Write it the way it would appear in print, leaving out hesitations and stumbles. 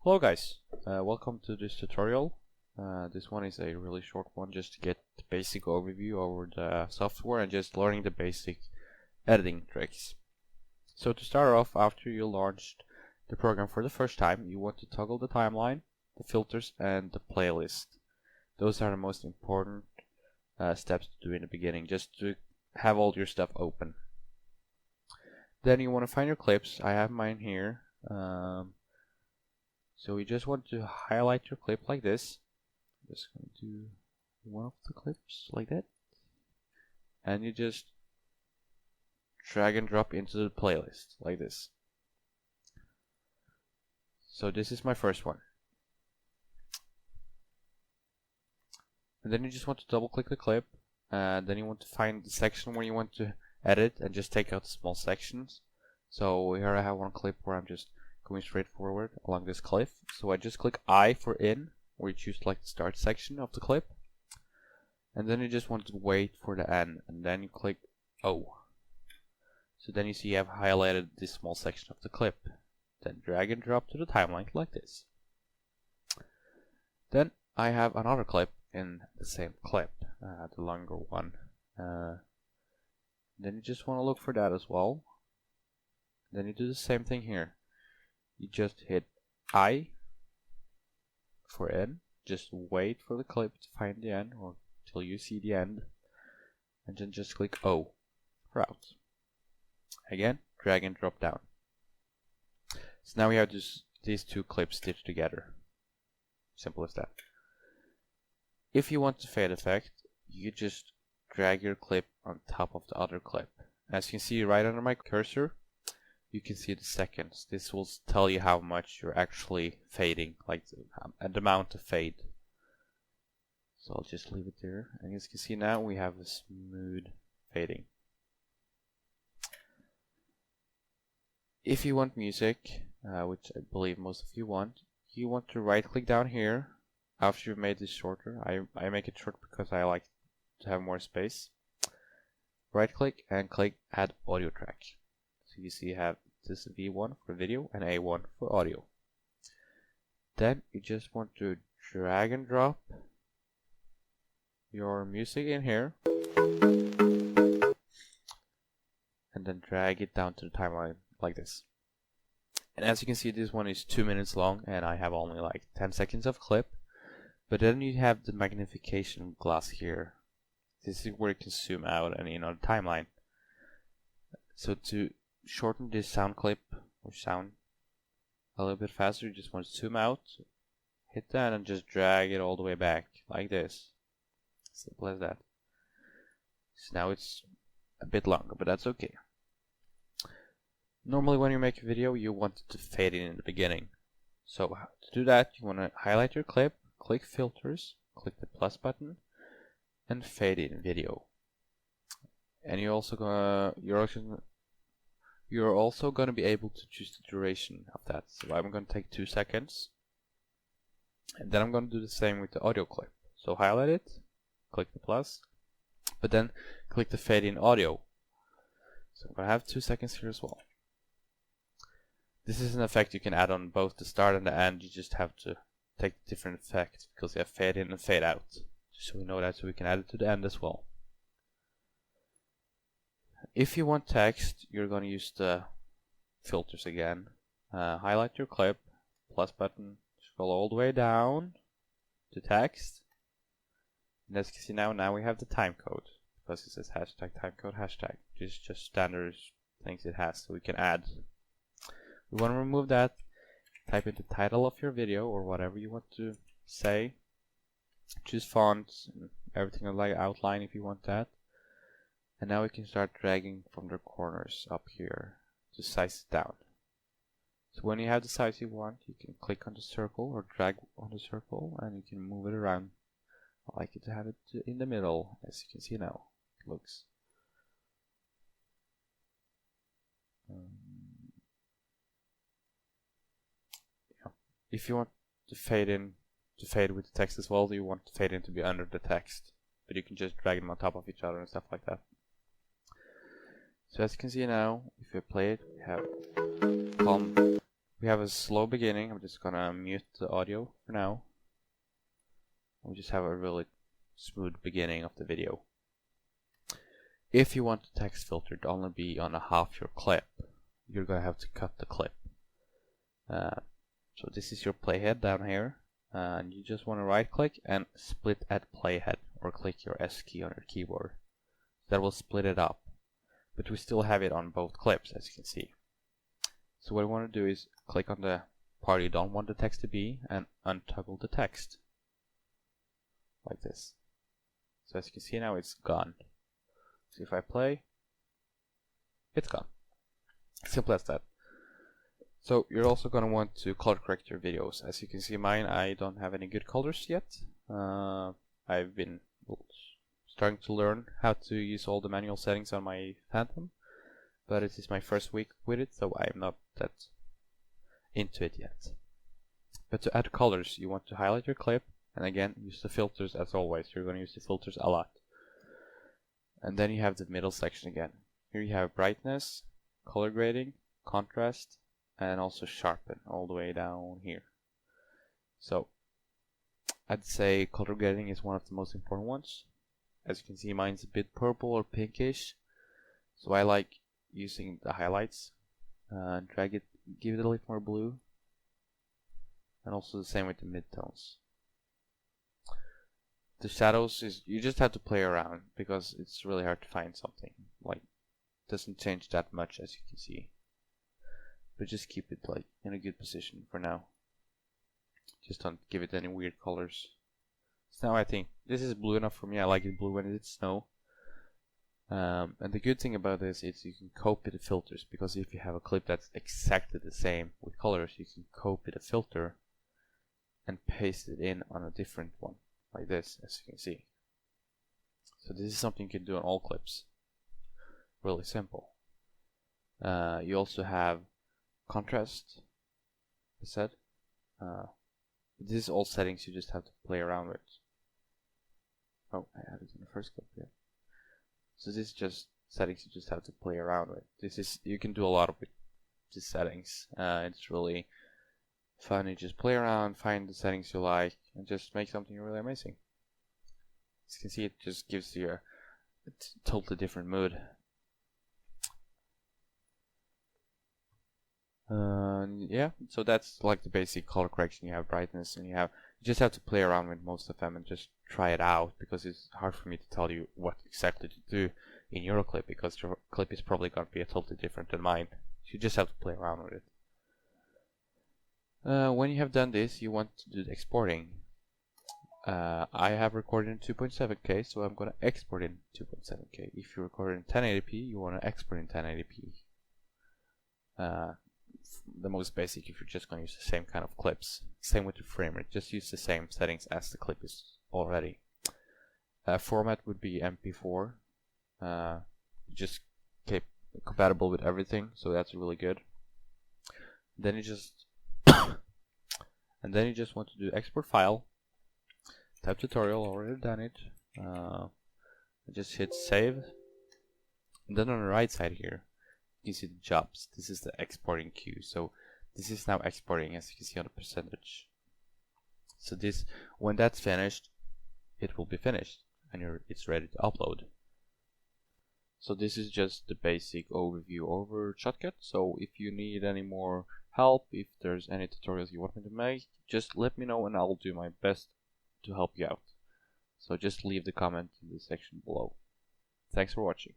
Hello guys, welcome to this tutorial. This one is a really short one just to get the basic overview over the software and just learning the basic editing tricks. So to start off, after you launched the program for the first time, you want to toggle the timeline, the filters and the playlist. Those are the most important steps to do in the beginning, just to have all your stuff open. Then you want to find your clips. I have mine here. So you just want to highlight your clip like this. I'm just going to do one of the clips like that. And you just drag and drop into the playlist like this. So this is my first one. And then you just want to double click the clip. And then you want to find the section where you want to edit and just take out the small sections. So here I have one clip where I'm just going straight forward along this cliff. So I just click I for in, where you choose like the start section of the clip. And then you just want to wait for the end, and then you click O. So then you see you have highlighted this small section of the clip. Then drag and drop to the timeline like this. Then I have another clip in the same clip, the longer one. Then you just want to look for that as well. Then you do the same thing here. You just hit I for in, just wait for the clip to find the end or till you see the end, and then just click O for out. Again, drag and drop down. So now we have these two clips stitched together. Simple as that. If you want the fade effect, you just drag your clip on top of the other clip. As you can see right under my cursor, you can see the seconds. This will tell you how much you're actually fading, like the amount of fade. So I'll just leave it there. And as you can see now, we have a smooth fading. If you want music, which I believe most of you want to right click down here after you've made this shorter. I make it short because I like to have more space. Right click and click add audio track. So you see you have this V1 for video and A1 for audio. Then you just want to drag and drop your music in here and then drag it down to the timeline like this. And as you can see, this one is 2 minutes long and I have only like 10 seconds of clip. But then you have the magnification glass here. This is where you can zoom out and the timeline. So to shorten this sound clip or sound a little bit faster, you just want to zoom out, hit that and just drag it all the way back like this. Simple as that. So now it's a bit longer, but that's okay. Normally when you make a video, you want it to fade in the beginning. So to do that, you want to highlight your clip, click filters, click the plus button and fade in video. And you're also going to be able to choose the duration of that. So I'm going to take 2 seconds. And then I'm going to do the same with the audio clip. So highlight it, click the plus, but then click the fade in audio. So I'm going to have 2 seconds here as well. This is an effect you can add on both the start and the end. You just have to take different effects because they have fade in and fade out. So we know that, so we can add it to the end as well. If you want text, you're going to use the filters again. Highlight your clip, plus button, scroll all the way down to text. And as you can see now we have the time code because it says hashtag timecode hashtag. This is just standard things it has, so we can add. We want to remove that. Type in the title of your video or whatever you want to say. Choose fonts and everything like outline if you want that. And now we can start dragging from the corners up here to size it down. So when you have the size you want, you can click on the circle or drag on the circle and you can move it around. I like it to have it in the middle, as you can see now. It looks. If you want to fade in, to fade with the text as well, you want to fade in to be under the text. But you can just drag them on top of each other and stuff like that. So as you can see now, if you play it, we have We have a slow beginning. I'm just gonna mute the audio for now. We just have a really smooth beginning of the video. If you want the text filter to only be on a half your clip, you're gonna have to cut the clip. So this is your playhead down here, and you just want to right click and split at playhead, or click your S key on your keyboard. That will split it up, but we still have it on both clips, as you can see. So what I want to do is click on the part you don't want the text to be and untoggle the text like this. So as you can see now, it's gone. So if I play, it's gone. Simple as that. So you're also going to want to color correct your videos. As you can see, mine, I don't have any good colors yet. I've been starting to learn how to use all the manual settings on my Phantom, but it is my first week with it, so I'm not that into it yet. But to add colors, you want to highlight your clip, and again, use the filters as always. You're going to use the filters a lot. And then you have the middle section again. Here you have brightness, color grading, contrast, and also sharpen all the way down here. So I'd say color grading is one of the most important ones. As you can see, mine's a bit purple or pinkish, so I like using the highlights, drag it, give it a little more blue, and also the same with the midtones. The shadows is, you just have to play around because it's really hard to find something. Like, it doesn't change that much, as you can see. But just keep it like in a good position for now. Just don't give it any weird colors. So now I think this is blue enough for me. I like it blue when it's snow. And the good thing about this is you can copy the filters, because if you have a clip that's exactly the same with colors, you can copy the filter and paste it in on a different one, like this, as you can see. So this is something you can do on all clips. Really simple. You also have contrast, as I said. This is all settings you just have to play around with. Oh, I added in the first clip here. So this is just settings you just have to play around with. This is, you can do a lot of it, these settings. It's really fun. You just play around, find the settings you like, and just make something really amazing. As you can see, it just gives you a totally different mood. Yeah, so that's like the basic color correction. You have brightness, and you just have to play around with most of them and just try it out, because it's hard for me to tell you what exactly to do in your clip, because your clip is probably going to be totally different than mine. You just have to play around with it. When you have done this, you want to do the exporting. I have recorded in 2.7K, so I'm going to export in 2.7K. If you record in 1080p, you want to export in 1080p. The most basic, if you're just going to use the same kind of clips. Same with the frame rate, just use the same settings as the clip is already. Format would be MP4. Just keep compatible with everything, so that's really good. Then you just want to do export file. Type tutorial, already done it. Just hit save. And then on the right side here, you see the jobs. This is the exporting queue. So this is now exporting, as you can see on the percentage. So this, when that's finished, it will be finished, and it's ready to upload. So this is just the basic overview over Shotcut. So if you need any more help, if there's any tutorials you want me to make, just let me know and I'll do my best to help you out. So just leave the comment in the section below. Thanks for watching.